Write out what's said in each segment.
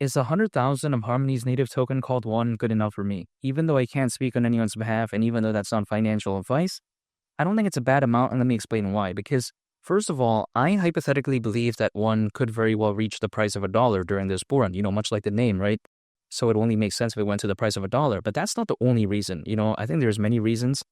Is 100,000 of Harmony's native token called one good enough for me? Even though I can't speak on anyone's behalf, and even though that's not financial advice, I don't think it's a bad amount, and let me explain why. Because, first of all, I hypothetically believe that one could very well reach the price of a dollar during this bull run, much like the name, right? So it only makes sense if it went to the price of a dollar. But that's not the only reason. I think there's many reasons.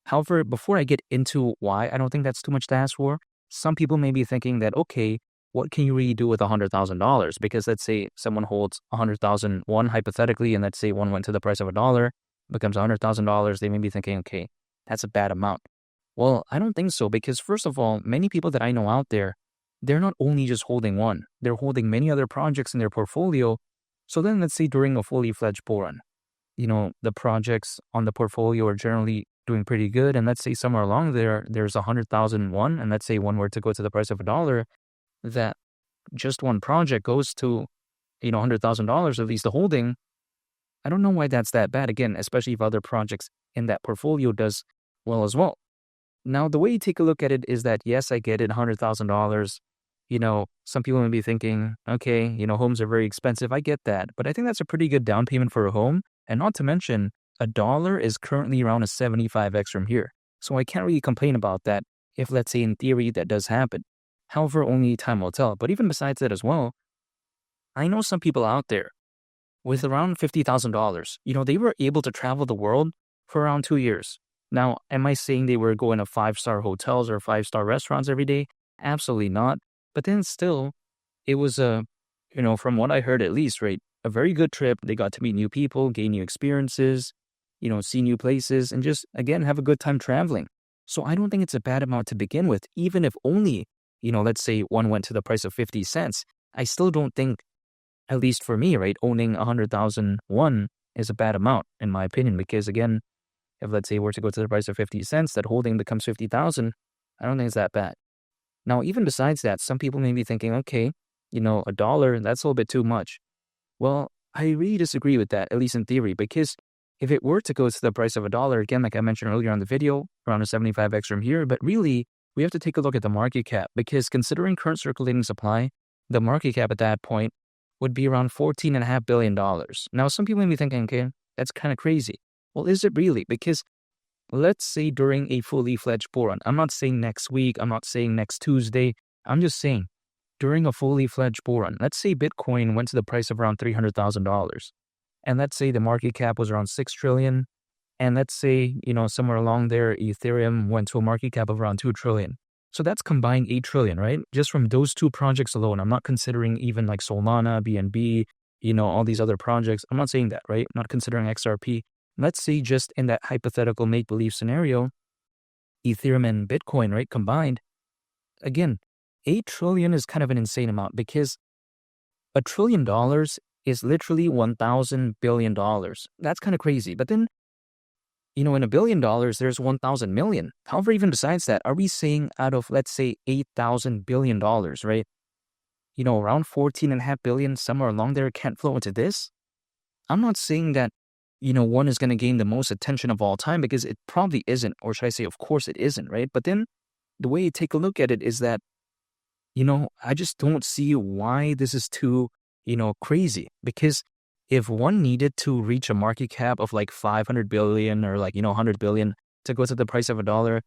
However, before I get into why I don't think that's too much to ask for, some people may be thinking that, okay, what can you really do with $100,000? Because let's say someone holds 100,000 one hypothetically, and let's say one went to the price of a dollar, becomes $100,000. They may be thinking, okay, that's a bad amount. Well, I don't think so, because first of all, many people that I know out there, they're not only just holding one, they're holding many other projects in their portfolio. So then let's say during a fully fledged bull run, the projects on the portfolio are generally doing pretty good. And let's say somewhere along there's 100,000 one, and let's say one were to go to the price of a dollar, that just one project goes to, $100,000, at least the holding. I don't know why that's that bad, again, especially if other projects in that portfolio does well as well. Now, the way you take a look at it is that, yes, I get it, $100,000. Some people may be thinking, okay, homes are very expensive. I get that. But I think that's a pretty good down payment for a home. And not to mention, a dollar is currently around a 75x from here. So I can't really complain about that if, let's say, in theory, that does happen. However, only time will tell. But even besides that as well, I know some people out there with around $50,000. They were able to travel the world for around 2 years. Now, am I saying they were going to 5-star hotels or 5-star restaurants every day? Absolutely not. But then still, it was from what I heard at least, right, a very good trip. They got to meet new people, gain new experiences, see new places, and just, again, have a good time traveling. So I don't think it's a bad amount to begin with, even if only, let's say one went to the price of 50 cents. I still don't think, at least for me, right, owning 100,000 one is a bad amount, in my opinion, because again, if let's say we're to go to the price of 50 cents, that holding becomes 50,000, I don't think it's that bad. Now, even besides that, some people may be thinking, okay, a dollar, that's a little bit too much. Well, I really disagree with that, at least in theory, because if it were to go to the price of a dollar, again, like I mentioned earlier on the video, around a 75x from here, but really, we have to take a look at the market cap, because considering current circulating supply, the market cap at that point would be around $14.5 billion. Now, some people may be thinking, okay, that's kind of crazy. Well, is it really? Because let's say during a fully fledged bull run, I'm not saying next week, I'm not saying next Tuesday, I'm just saying during a fully fledged bull run, let's say Bitcoin went to the price of around $300,000. And let's say the market cap was around 6 trillion. And let's say, somewhere along there, Ethereum went to a market cap of around 2 trillion. So that's combined 8 trillion, right? Just from those two projects alone. I'm not considering even like Solana, BNB, all these other projects. I'm not saying that, right? I'm not considering XRP. Let's say just in that hypothetical make-believe scenario, Ethereum and Bitcoin, right, combined, again, 8 trillion is kind of an insane amount, because $1 trillion is literally $1,000 billion. That's kind of crazy. But then, in $1 billion, there's 1,000 million. However, even besides that, are we saying out of, let's say, $8,000 billion, right? Around 14.5 billion, somewhere along there, can't flow into this? I'm not saying that one is going to gain the most attention of all time, because it probably isn't, or should I say, of course it isn't, right? But then the way you take a look at it is that, I just don't see why this is too, crazy. Because if one needed to reach a market cap of like 500 billion or like, 100 billion to go to the price of a dollar,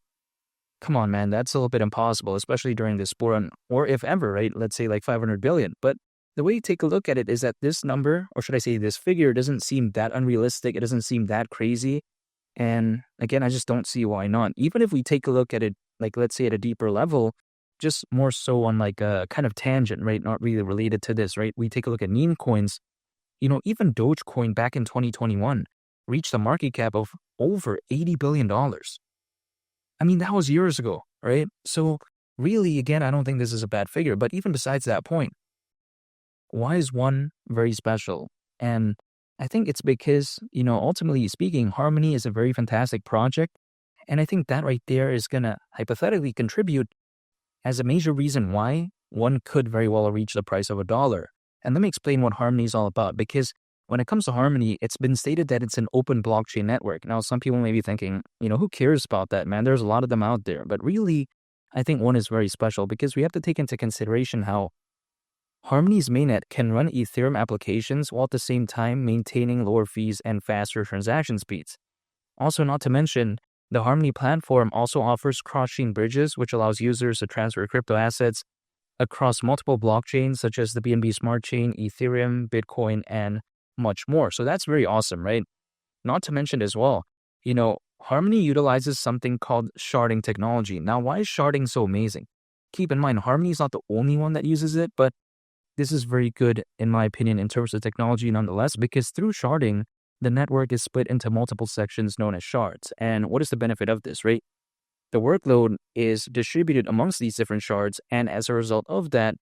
come on, man, that's a little bit impossible, especially during this bull run, or if ever, right? Let's say like 500 billion. But the way you take a look at it is that this number, or should I say this figure, doesn't seem that unrealistic. It doesn't seem that crazy. And again, I just don't see why not. Even if we take a look at it, like let's say at a deeper level, just more so on like a kind of tangent, right? Not really related to this, right? We take a look at meme coins. Even Dogecoin back in 2021 reached a market cap of over $80 billion. I mean, that was years ago, right? So really, again, I don't think this is a bad figure. But even besides that point, why is one very special? And I think it's because, ultimately speaking, Harmony is a very fantastic project. And I think that right there is going to hypothetically contribute as a major reason why one could very well reach the price of a dollar. And let me explain what Harmony is all about, because when it comes to Harmony, it's been stated that it's an open blockchain network. Now, some people may be thinking, who cares about that, man? There's a lot of them out there. But really, I think one is very special, because we have to take into consideration how Harmony's mainnet can run Ethereum applications while at the same time maintaining lower fees and faster transaction speeds. Also, not to mention, the Harmony platform also offers cross-chain bridges, which allows users to transfer crypto assets across multiple blockchains, such as the BNB Smart Chain, Ethereum, Bitcoin, and much more. So that's very awesome, right? Not to mention as well, Harmony utilizes something called sharding technology. Now, why is sharding so amazing? Keep in mind, Harmony is not the only one that uses it, but this is very good, in my opinion, in terms of technology nonetheless, because through sharding, the network is split into multiple sections known as shards. And what is the benefit of this, right? The workload is distributed amongst these different shards, and as a result of that,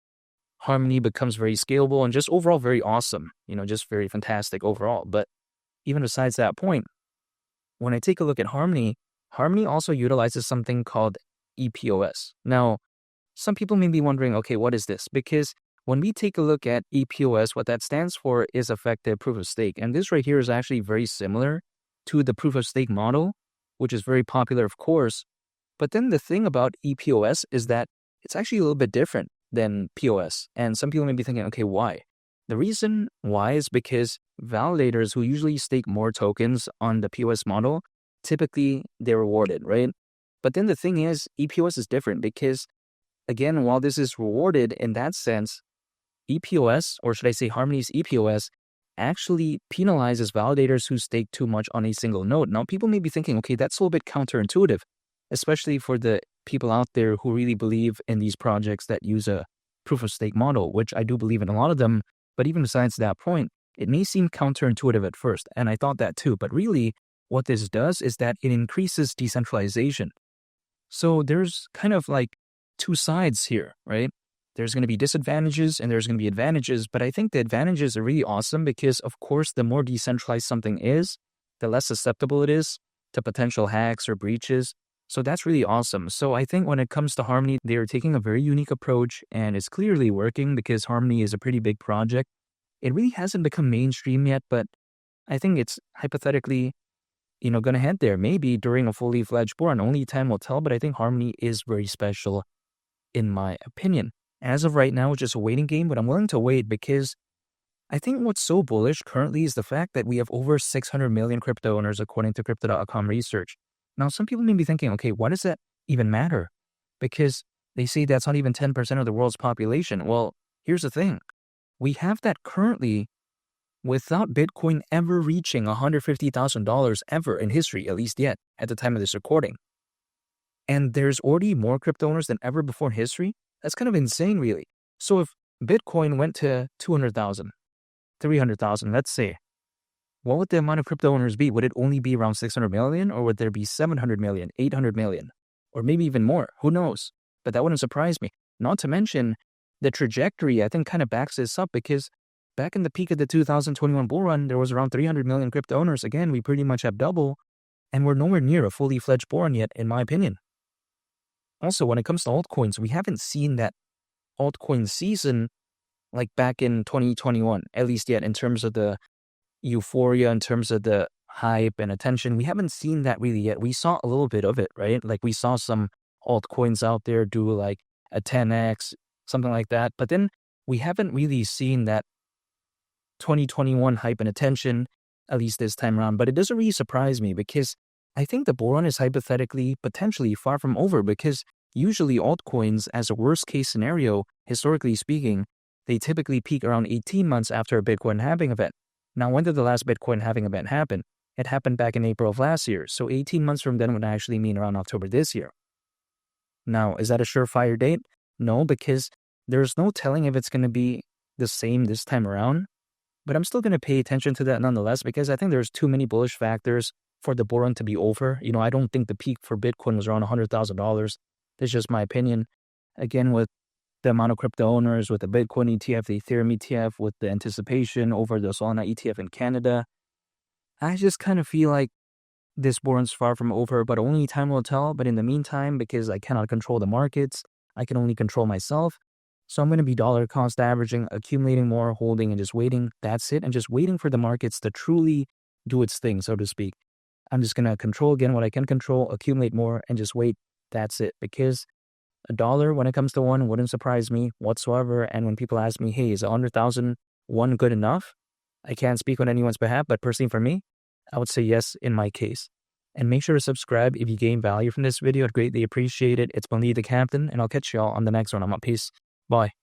Harmony becomes very scalable and just overall very awesome, just very fantastic overall. But even besides that point, when I take a look at Harmony, Harmony also utilizes something called EPOS. Now, some people may be wondering, okay, what is this? Because when we take a look at EPOS, what that stands for is effective proof of stake. And this right here is actually very similar to the proof of stake model, which is very popular, of course. But then the thing about EPOS is that it's actually a little bit different than POS. And some people may be thinking, okay, why? The reason why is because validators who usually stake more tokens on the POS model, typically they're rewarded, right? But then the thing is, EPOS is different because, again, while this is rewarded in that sense, EPOS, or should I say Harmony's EPOS, actually penalizes validators who stake too much on a single node. Now, people may be thinking, okay, that's a little bit counterintuitive, especially for the people out there who really believe in these projects that use a proof of stake model, which I do believe in a lot of them. But even besides that point, it may seem counterintuitive at first, and I thought that too. But really, what this does is that it increases decentralization. So there's kind of like two sides here, right? There's going to be disadvantages and there's going to be advantages, but I think the advantages are really awesome because, of course, the more decentralized something is, the less susceptible it is to potential hacks or breaches. So that's really awesome. So I think when it comes to Harmony, they are taking a very unique approach and it's clearly working because Harmony is a pretty big project. It really hasn't become mainstream yet, but I think it's hypothetically, going to head there maybe during a fully fledged bull run. Only time will tell, but I think Harmony is very special in my opinion. As of right now, it's just a waiting game, but I'm willing to wait because I think what's so bullish currently is the fact that we have over 600 million crypto owners according to Crypto.com research. Now, some people may be thinking, okay, why does that even matter? Because they say that's not even 10% of the world's population. Well, here's the thing. We have that currently without Bitcoin ever reaching $150,000 ever in history, at least yet, at the time of this recording. And there's already more crypto owners than ever before in history. That's kind of insane, really. So if Bitcoin went to 200,000, 300,000, let's say, what would the amount of crypto owners be? Would it only be around 600 million or would there be 700 million, 800 million, or maybe even more? Who knows? But that wouldn't surprise me. Not to mention the trajectory, I think, kind of backs this up because back in the peak of the 2021 bull run, there was around 300 million crypto owners. Again, we pretty much have double and we're nowhere near a fully fledged bull run yet, in my opinion. Also, when it comes to altcoins, we haven't seen that altcoin season like back in 2021, at least yet in terms of the euphoria, in terms of the hype and attention. We haven't seen that really yet. We saw a little bit of it, right? Like we saw some altcoins out there do like a 10x, something like that. But then we haven't really seen that 2021 hype and attention, at least this time around. But it doesn't really surprise me because I think the bull run is hypothetically, potentially far from over because usually altcoins, as a worst case scenario, historically speaking, they typically peak around 18 months after a Bitcoin halving event. Now, when did the last Bitcoin halving event happen? It happened back in April of last year. So 18 months from then would actually mean around October this year. Now, is that a surefire date? No, because there's no telling if it's going to be the same this time around. But I'm still going to pay attention to that nonetheless because I think there's too many bullish factors for the bull run to be over. I don't think the peak for Bitcoin was around $100,000. That's just my opinion. Again, with the amount of crypto owners, with the Bitcoin ETF, the Ethereum ETF, with the anticipation over the Solana ETF in Canada, I just kind of feel like this bull run's far from over, but only time will tell. But in the meantime, because I cannot control the markets, I can only control myself. So I'm going to be dollar cost averaging, accumulating more, holding, and just waiting. That's it. And just waiting for the markets to truly do its thing, so to speak. I'm just going to control again what I can control, accumulate more, and just wait. That's it. Because $1 when it comes to one wouldn't surprise me whatsoever. And when people ask me, hey, is 100,000 one good enough? I can't speak on anyone's behalf, but personally for me, I would say yes in my case. And make sure to subscribe if you gain value from this video. I'd greatly appreciate it. It's been Lee the Captain, and I'll catch y'all on the next one. I'm out. Peace. Bye.